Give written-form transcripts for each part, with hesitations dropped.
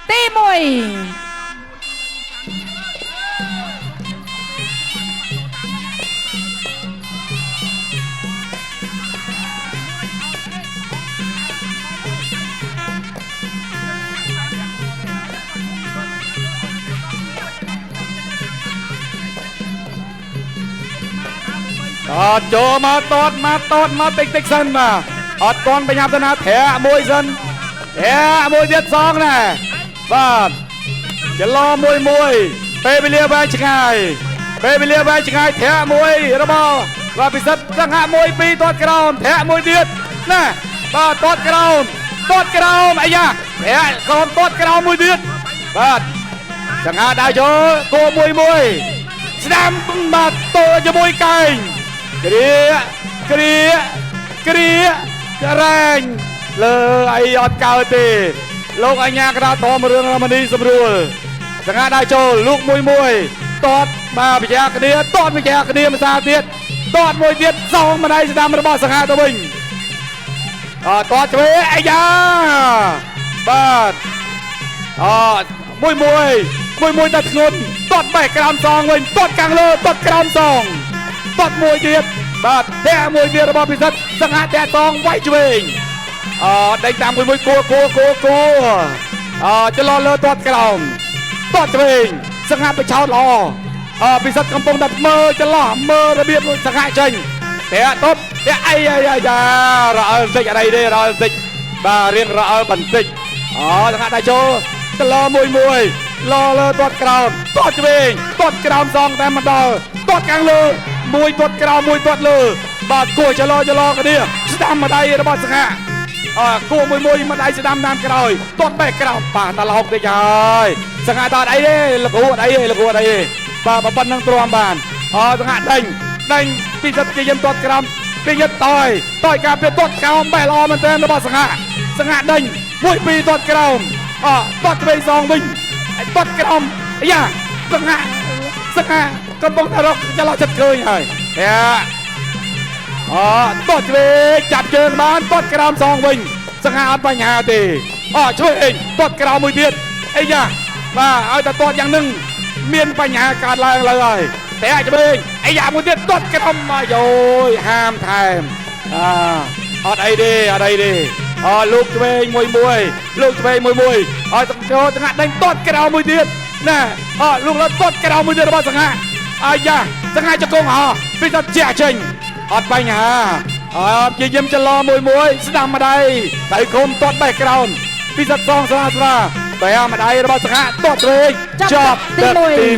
ទី1ចូលមកតតមកតិចសិនបាទអត់ទាន់បញ្ញាប់ទៅណាធាក់មួយសិនធាក់មួយទៀតសងណែបាទចន្លោះមួយពេលវេលាវែងឆ្ងាយធាក់មួយរបស់បាទពិសិដ្ឋសង្ហាមួយពីរទាត់ក្រោមធាក់មួយទៀតណាបាទទាត់ក្រោមអាយ៉ាធាក់ក្រោមទាត់ក្រោមមួយទៀតបាទសង្ហាដើរចូលគោមួយស្ដាំបាទតូជាមួយកែងគ្រារែងលើអីអត់កើតទេលោកអញ្ញាកណ្ដាលធម្មរឿងរមនីសម្រួលសង្ហាដើរចូលលូកមួយតតបាទបញ្ញាគ្នាម្សាទៀតតតមួយទៀតសងម្ដាយស្ដាំរបស់សង្ហាទៅវិញតតឆ្វេងអាយ៉ាបាទមួយតែធ្ងន់តតបេះក្រោមសងវិញតតខាងលើតតក្រោមសងតតមួយទៀតបាទតែមួយទៀតរបស់ពិសិដ្ឋសង្ហាតែសងវាយឆ្វេងដេញតាមមួយគួចន្លោះលើតតក្រោមតតឆ្វេងសង្ហាបិឆោតល្អពិសិដ្ឋកំពុងតែមើលចន្លោះមើលរបៀបសង្ហាចេញតែតបតែអីយ៉ារអើបន្តិចអីទេរអើបន្តិចបាទរៀងរអើបន្តិចសង្ហាដៃចូលចន្លោះមួយលើតតក្រោមតតឆ្វេងតតក្រោមសងតែមិនដល់តតខាងលើមួយតតក្រោមមួយតតលើបាទគួរចន្លោគ្នាស្ដាំម្ដាយរបស់សង្ហាគួរមួយម្ដាយស្ដាំតាមក្រោយតតបេះក្រោមបាទតឡោកតិចហើយសង្ហាតអត់អីទេលគួរអត់អីទេបាទប៉ុណ្ណឹងទ្រាំបានសង្ហាដេញពីសិទ្ធជាយមតតក្រោមពីយតតយការពីតតក្រោមបេះល្អមែនទែនរបស់សង្ហាដេញមួយពីរតតក្រោមតតឆ្វេងសងវិញតតក្រោមយ៉ាសង្ហាកំពុងតែរកចន្លោះចិត្តឃើញហើយតតឆ្វេងចាប់ជើងបានតតក្រោមសងវិញសង្ហាអត់បញ្ហាទេឆ្វេងតតក្រោមមួយទៀតអីយ៉ាបាទឲ្យតែតតយ៉ាងនឹងមានបញ្ហាកើតឡើងហើយតែឆ្វេងអីយ៉ាមួយទៀតតតក្រោមមកយោយហាមថែមអត់អីទេលោកឆ្វេងមួយលោកឆ្វេងមួយឲ្យចូលសង្ហាដេញតតក្រោមមួយទៀតណាលោកលើតតក្រោមមួយទៀតរបស់សង្ហាអាយ៉ាសង្ហាចង្គង់ពីតជាចេញអត់បញ្ហាព្យាយាមចន្លោះមួយស្ដាំម្ដាយដៃគុំតតបេះក្រោមពីសិតសងស្រាបែរម្ដាយរបស់សង្ហាតតឆ្វេងចប់ទឹកទី1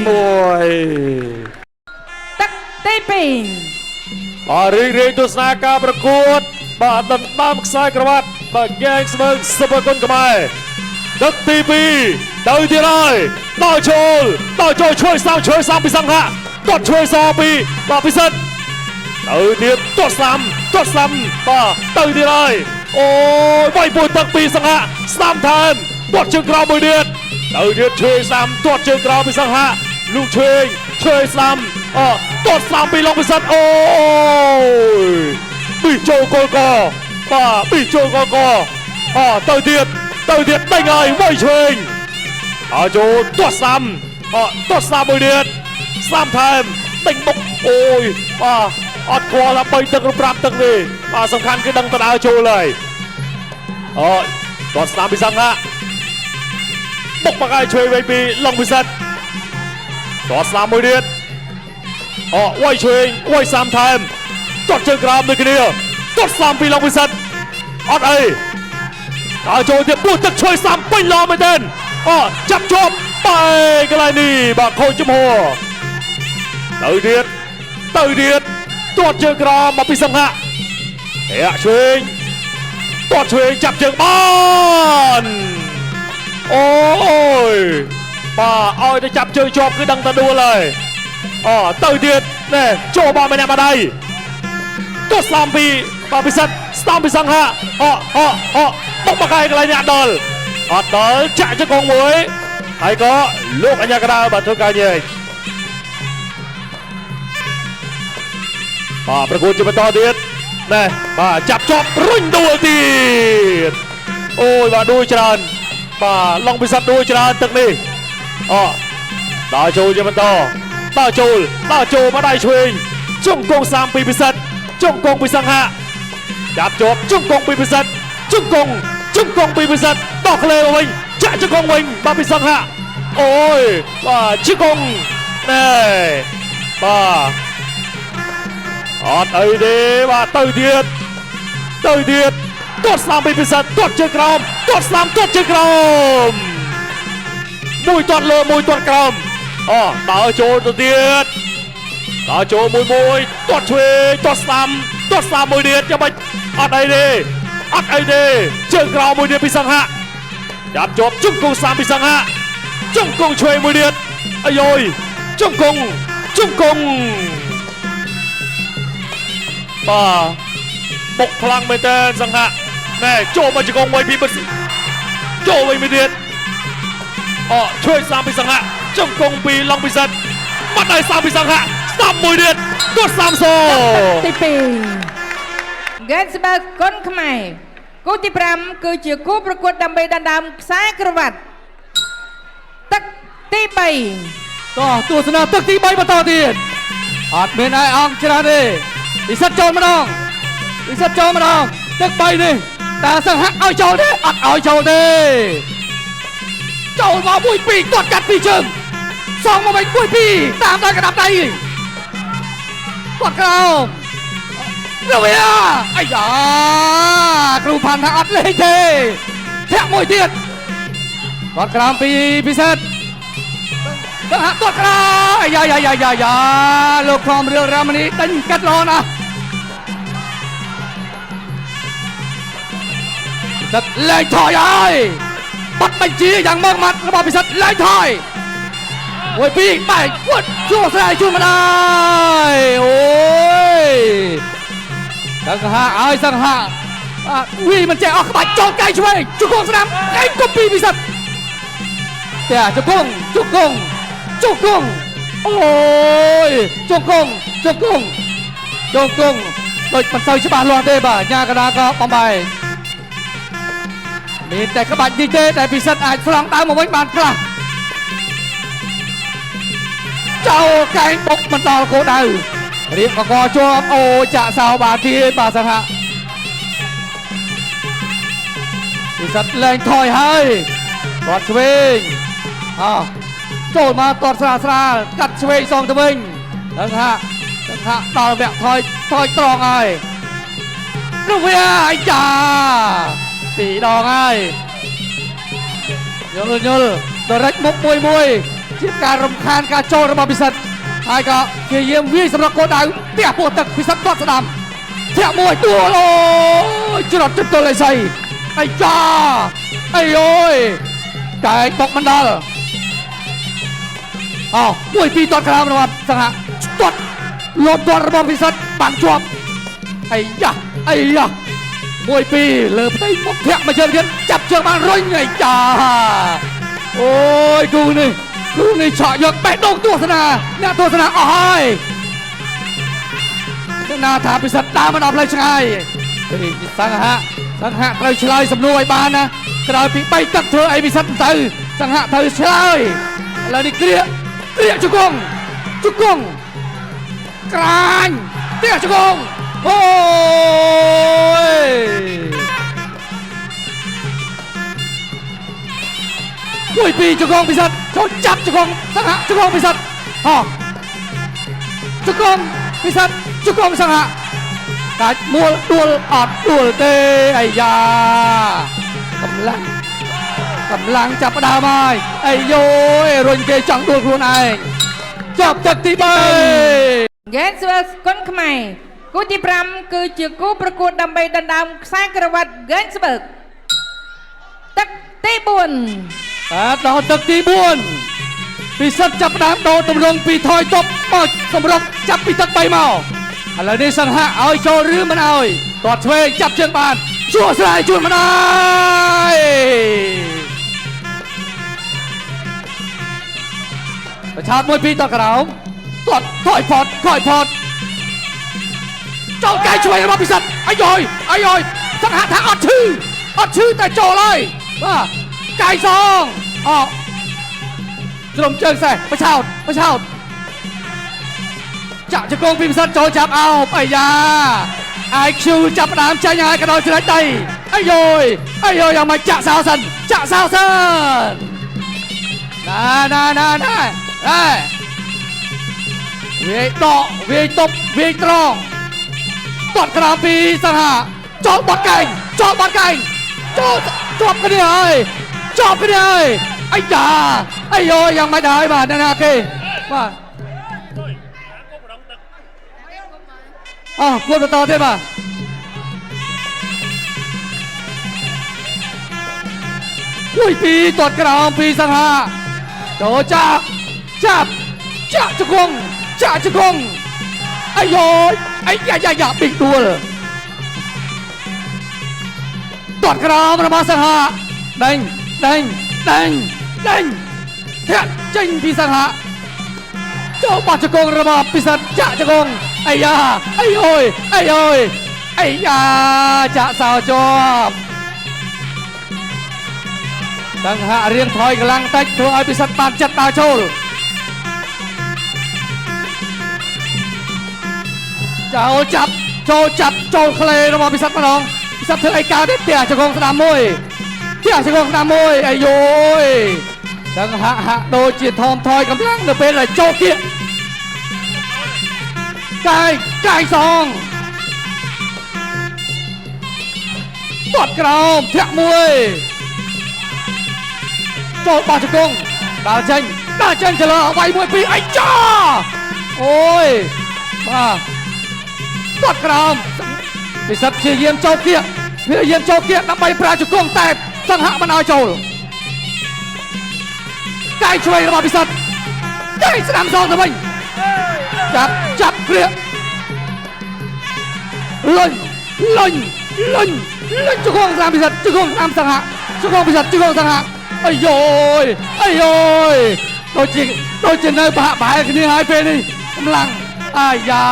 ទឹកទី2រីកទស្សនាការប្រកួតបាទដណ្ដើមខ្សែក្រវ៉ាត់បាទហ្គេងស្មើសុភគុណខ្មែរទឹកទី2ទៅទៀតហើយដល់ចូលជួយសាមពីសង្ហាតតជួយសពីបាទពិសិដ្ឋទៅទៀតតតស្លាមបាទទៅទៀតហើយអូយវាយពួយទឹកពីសង្ហាស្ដាំថែមតតជើងក្រោមមួយទៀតទៅទៀតជួយសាមតតជើងក្រោមពីសង្ហាលោកជួយស្ដាំតតស្ដាំពីលោកពិសិដ្ឋអូយពីចូលគោលកបាទពីចូលគោលកទៅទៀតដេញហើយវាយឆ្វេងចូលតតស្ដាំមួយទៀតស្ដាំថែមដេញបុកអូយបាទអត់ខ្វល់ដល់3ទឹកឬ5ទឹកទេបាទសំខាន់គឺដឹងតដើរចូលហើយតតស្ដាំពីសង្ហាបុកបកាយឆ្វេងវិញពីឡុងពិសិដ្ឋតតស្ដាំមួយទៀតវាយឆ្វេងវាយសាមថែមតតជើងក្រោមដូចគ្នាតតស្ដាំពីឡុងពិសិដ្ឋអត់អីដល់ចូលទៀតពុះទឹកជួយសាមពេញឡមែនទេចាប់ជាប់បែកន្លែងនេះបាទខូចចំហទៅទៀតតតជើងក្រោមមកពីសង្ហាឆ្វេងតតឆ្វេងចាប់ជើងបានអូយបាទឲ្យទៅចាប់ជើងជាប់គឺដឹងតែដួលហើយទៅទៀតនេះចូលបានម្នាក់ម្ដាយតតស្ដាំពីបាទពិសិដ្ឋស្ដាំពីសង្ហាបុកបកាយកន្លែងនេះអត់ដល់ចាក់ជង្គង់មួយហើយក៏លោកអញ្ញាកណ្ដាលបាទធ្វើការញែកប្រកួតជាបន្តទៀតណែបាទចាប់ជាប់រុញដួលទៀតអូយបាទដួលច្រើន បាទឡុងពិសិដ្ឋដូចច្រើនទឹកនេះដើរចូលជាបន្តដើរចូលមកដៃឆ្វេងជង្គង់សាមពីពិសិដ្ឋជង្គង់ពីសង្ហាចាប់ជាប់ជង្គង់ពីពិសិដ្ឋជង្គង់ពីពិសិដ្ឋដោះក្លេមកវិញចាក់ជង្គង់វិញបាទពីសង្ហាអូយបាទជង្គង់ណែបាទអត់អីទេបាទទៅទៀតទាត់ស្លាមពីពិសិដ្ឋទាត់ជើងក្រោមទាត់ស្លាមទាត់ជើងក្រោមមួយទាត់លើមួយទាត់ក្រោមដើរចូលទៅទៀតដើរចូលមួយទាត់ឆ្វេងទាត់ស្លាមមួយទៀតចាំបាច់អត់អីទេជើងក្រោមមួយទៀតពីសង្ហាចាប់ជាប់ជង្គង់សាមពីសង្ហាជង្គង់ឆ្វេងមួយទៀតអាយយជង្គង់បាទបុកខ្លាំងមែនតើសង្ហាណែចូលមកជង្គង់មួយពីបិទចូលវិញមួយទៀតជួយសាមពីសង្ហាជង្គង់ពីឡុងពិសិដ្ឋបាត់ដៃសាមពីសង្ហាស្ដាប់មួយទៀតទាត់សាមស ទី2 Gensberg គុនខ្មែរគូទី5គឺជាគូប្រកួតដើម្បីដណ្ដើមខ្សែក្រវ៉ាត់ទឹកទី3ក៏ទស្សនាទឹកទី3បន្តទៀតអត់មានaiអង្គច្រើនទេពិសិដ្ឋចូលម្ដងទឹក3នេះតើសង្ហាឲ្យចូលទេអត់ឲ្យចូលទេចូលមក1 2ទាត់កាត់ពីជើងសងមកវិញ1 2តាមដល់កណ្ដាប់ដៃគាត់ក្រោមទៅវាអាយ៉ាគ្រូផាន់ថាអត់លេងទេធាក់មួយទៀតគាត់ក្រោមពីពិសិដ្ឋទៅហាក់គាត់ក្រោមអាយ៉ាលោកខំរឿងរ៉ាមនេះដេញកាត់ល្អណាស់ពិសិដ្ឋលេងថយហើយបាត់បញ្ជាយ៉ាងម៉ឺងម៉ាត់របស់ពិសិដ្ឋលេងថយ1 2បែកវត់ជួស្រ័យជួយមិនដែរអូយសង្ហាឲ្យសង្ហាវាមិនចេះអស់ក្បាច់ចូលកែឆ្វេងជង្គង់ស្ដាំកែកុំពីពិសិដ្ឋតែជង្គង់អូយជង្គង់ដូចមិនសូវច្បាស់លាស់ទេបាទញ៉ាកណ្ដាលក៏បំបែកមានតែក្បាច់នេះទេតែពិសិដ្ឋអាចស្លងដើមមកវិញបានខ្លះចោលកែងបុកមិនដល់គោលដៅរៀបកកជាប់អូចាក់សោបាទទៀតបាទសង្ហាពិសិដ្ឋលែងថយហើយគាត់ឆ្វេងចូលមកគាត់ស្រាលកាត់ឆ្វេងសងទៅវិញសង្ហាដល់វគ្គថយត្រង់ហើយនោះវាអាយ៉ាពីរដងហើយយល់ដរិចមុខមួយជាការរំខានការចូលរបស់ពិសិដ្ឋហើយក៏ព្យាយាមវាយសម្រាប់គោលដៅផ្ទះពោះទឹកពិសិដ្ឋគាត់ស្ដាំធាក់មួយទួលអូយច្រត់ចិត្តទល់អីស្អីអាយ៉ាអីអូយកែបុកមិនដល់1 2ទាត់ក្រោមរបស់សង្ហាទាត់លោតទាត់របស់ពិសិដ្ឋបានជាប់អាយ៉ា1 2លើផ្ទៃមុខធាក់មួយជើងទៀតចាប់ជើងបានរុញអាយ៉ាអូយគូនេះឆក់យកបេះដូងទស្សនាអ្នកទស្សនាអស់ហើយណាថាពិសិដ្ឋដើរមកដល់ផ្លូវឆ្ងាយសង្ហាត្រូវឆ្លើយសំណួរឲ្យបានណាក្រោយពី3ទឹកធ្វើអីពិសិដ្ឋទៅសង្ហាត្រូវឆ្លើយឥឡូវនេះគ្រាជង្គង់ក្រាញផ្ទះជង្គង់អូយ1 2ជង្គង់ពិសិដ្ឋចូលចាប់ជង្គង់សង្ហាជង្គង់ពិសិដ្ឋជង្គង់ពិសិដ្ឋជង្គង់សង្ហាកាច់មួលដួលអត់ដួលទេអាយ៉ាកម្លាំងចាប់ផ្ដើមហើយអាយយរុញគេចង់ដួលខ្លួនឯងចប់ទឹកទី3 Gensberg គុនខ្មែរគូទី5គឺជាគូប្រកួតដើម្បីដណ្ដើមខ្សែក្រវ៉ាត់ Gensberg ទឹកទី4ដល់ទឹកទី4ពិសិដ្ឋចាប់ផ្ដើមដូរទម្រង់ពីថយទប់មកសម្រាប់ចាប់ពីទឹក3មកឥឡូវនេះសង្ហាឲ្យចូលឬមិនឲ្យទាត់ឆ្វេងចាប់ជើងបានជួស្រ័យជួយមិនដែរប្រឆាត1 2ទាត់ក្រោមទាត់ថយផតចូលកែឆ្វេងរបស់ពិសិដ្ឋអាយយសង្ហាថាអត់ឈឺតែចូលហើយបាទ កៃសងអត្រឹមជើងសេះបឆោតចាក់ជង្គង់ពីពិសិដ្ឋចូលចាប់អោបអាយ៉ា IQ ចាប់ផ្ដើមចាញ់ហើយកដោច្រេចដៃអាយយយ៉ាងម៉េចចាក់សោសិនណាវាយដកវាយតប់វាយត្រង់ទាត់ក្រោមពីសង្ហាចូលបាត់កែងចូលជាប់គ្នាហើយអាយ៉ាអាយយ៉ាងម៉េចដែរបាទណាគេបាទគួរបន្តទេបាទពីទាត់ក្រោមពីសង្ហាចូលចាប់ចាក់ជង្គង់អាយ៉ាប៊ីកដួលទាត់ក្រោមរបស់សង្ហាដេញធាក់ចេញពីសង្ហាចូលបាត់ជង្គង់របស់ពិសិដ្ឋចាក់ជង្គង់អាយ៉ាចាក់សោជាប់សង្ហារៀងថយកម្លាំងតិចធ្វើឲ្យពិសិដ្ឋបានចិត្តដើរចូលចូលក្លេរបស់ពិសិដ្ឋម្ដងពិសិដ្ឋធ្វើអីកើតទេផ្ទះជង្គង់ស្ដាំមួយអាយយសង្ហាហាក់ដូចជាថមថយកម្លាំងនៅពេលដែលចូលគៀកកាយសងទាត់ក្រោមធាក់មួយចូលបោះជង្គង់ដើរចេញចលើអវ័យមួយពីរអាយ៉ាអូយបាទទាត់ក្រោមពិសិដ្ឋព្យាយាមចូលគៀកដើម្បីប្រើជង្គង់តែសង្ហៈមិនឲ្យចូលកាយឆ្វេងរបស់ពិសិដ្ឋកាយស្ដាំសងទៅវិញចាប់គ្រាលុញជង្គង់ស្ដាំពិសិដ្ឋជង្គង់ស្ដាំសង្ហៈជង្គង់ពិសិដ្ឋជង្គង់សង្ហៈអាយយដូចជានៅប្រហាក់ប្រហែលគ្នាហើយពេលនេះកម្លាំងអាយ៉ា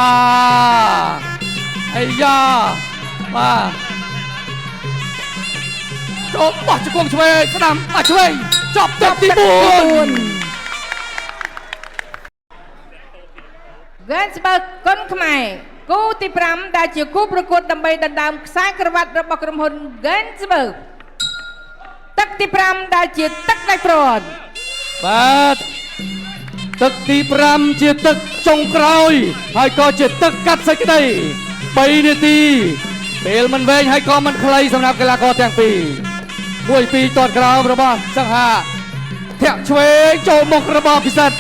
បាទចូលបោះជង្គង់ឆ្វេងស្ដាំឆ្វេងចប់ទឹកទី4 Gensberg គុនខ្មែរគូទី5ដែលជាគូប្រកួតដើម្បីដណ្ដើមខ្សែក្រវ៉ាត់របស់ក្រុមហ៊ុន Gensberg ទឹកទី5ដែលជាទឹកដៃព្រាត់បាទទឹកទី5ជាទឹកចុងក្រោយហើយក៏ជាទឹកកាត់សេចក្តី3នាទីពេលមិនវែងហើយក៏មិនខ្លីសម្រាប់កីឡាករទាំងពីរ1-2ទាត់ក្រោមរបស់សង្ហាធាក់ឆ្វេងចូលមុខរបស់ពិសិដ្ឋ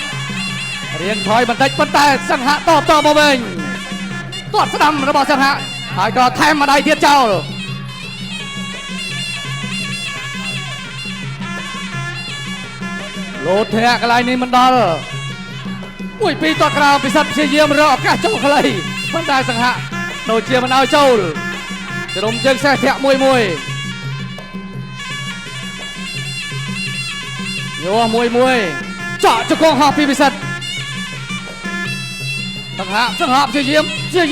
រៀងថយបន្តិចប៉ុន្តែសង្ហាតបមកវិញទាត់ស្ដាំរបស់សង្ហាហើយក៏ថែមម្ដាយទៀតចោលលោតធាក់កន្លែងនេះមិនដល់1-2ទាត់ក្រោមពិសិដ្ឋព្យាយាមរកឱកាសចូលខ្លីប៉ុន្តែសង្ហាដូចជាមិនឲ្យចូលជ្រុំជើងសេះធាក់មួយចាក់ជង្គង់ហោះពីពិសិដ្ឋសង្ហាព្យា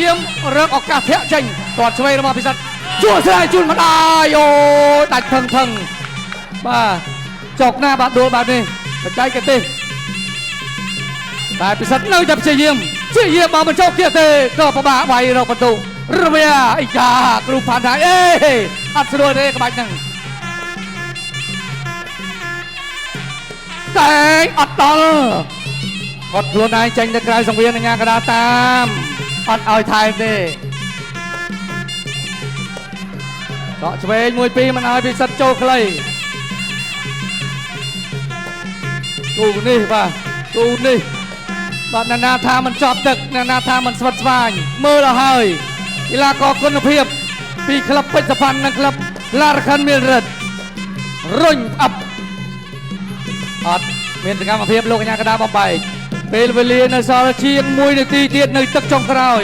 យាមរកឱកាសធាក់ចេញទាត់ឆ្វេងរបស់ពិសិដ្ឋជួស្រាយជូនម្ដាយអូដាច់ថឹងបាទចុកណាបាទដួលបាទនេះបច្ចេកទេសតែពិសិដ្ឋនៅតែព្យាយាមបើមិនចូលគៀកទេក៏ពិបាកវាយរកបន្ទុករវាអាយ៉ាគ្រូផាន់ថាអត់ស្រួលទេក្បាច់ហ្នឹងតែអត់ដល់គាត់ខ្លួនឯងចេញទៅក្រៅសង្វៀនញ៉ាកដាតាមអត់ឲ្យថែមទេដកឆ្វេង1-2មិនឲ្យពិសិដ្ឋចូលខ្លីគូនេះបាទណាថាមិនចប់ទឹកណាថាមិនស្វិតស្វាញមើលដល់ហើយកីឡាករគុណភាពពីក្លឹបពេជ្រសផាន់និងក្លឹបឡារខាន់មានរិទ្ធរុញអប់អត់មានសកម្មភាពលោកកញ្ញាកណ្ដាលបំបែកពេលវេលានៅសល់ជាង1នាទីទៀតនៅទឹកចុងក្រោយ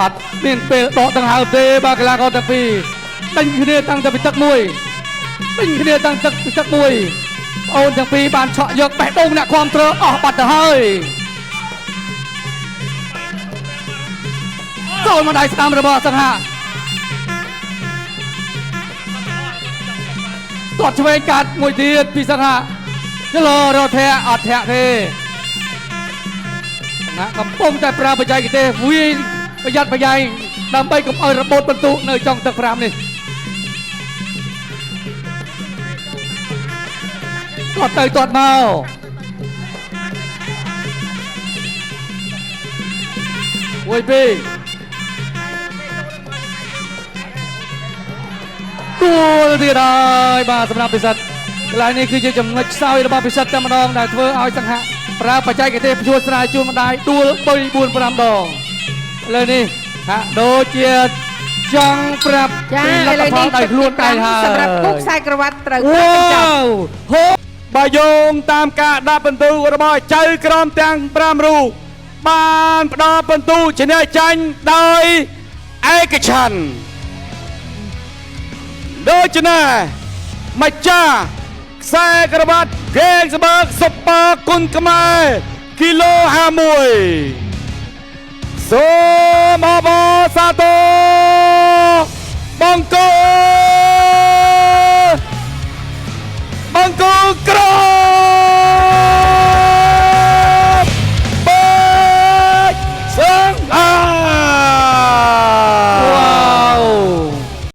អត់មានពេលដកដង្ហើមទេបាទកីឡាករទាំងពីរដេញគ្នាតាំងពីទឹកមួយអូនទាំងពីរបានឆក់យកបេះដូងអ្នកគ្រប់គ្រងអស់បាត់ទៅហើយចូលមកដៃស្ដាំរបស់សង្ហា ទាត់ឆ្វេងកាត់មួយទៀតពីសិនហាចលរត់ធាក់អត់ធាក់ទេណាកំពុងតែប្រើបច្ចេកទេសវាយប្រយ័ត្នប្រយែងដើម្បីកុំឲ្យរបូតបន្ទុកនៅចុងទឹក5នេះទាត់ទៅទាត់មកមួយពីរទួលទៀតហើយបាទសម្រាប់ពិសិដ្ឋកន្លែងនេះគឺជាចំណុចខ្សោយរបស់ពិសិដ្ឋតែម្ដងដែលធ្វើឲ្យសង្ហៈប្រើបច្ចេកទេសព្យួរស្រាយជួនម្ដាយដួល3 4 5ដងលើនេះហាក់ដូចជាចង់ប្រាប់ ចា ពី ឥ លទ្ធ ឡូវ ផល នេះ ដោយខ្លួនឯងហើយ សម្រាប់គូខ្សែក្រវ៉ាត់ត្រូវ វ៉ បានបញ្ចប់ ាវហូបើយោងតាមការដាក់ពិន្ទុរបស់ចៅក្រមទាំង5រូបបានផ្ដល់ពិន្ទុឈ្នះចាញ់ដោយឯកច្ឆន្ទដូច្នេះម្ចាស់ខ្សែក្រវ៉ាត់ហ្គេងស្បឺកសុប័រគុណខ្មែរគីឡូ51សូមអបអរសាទរ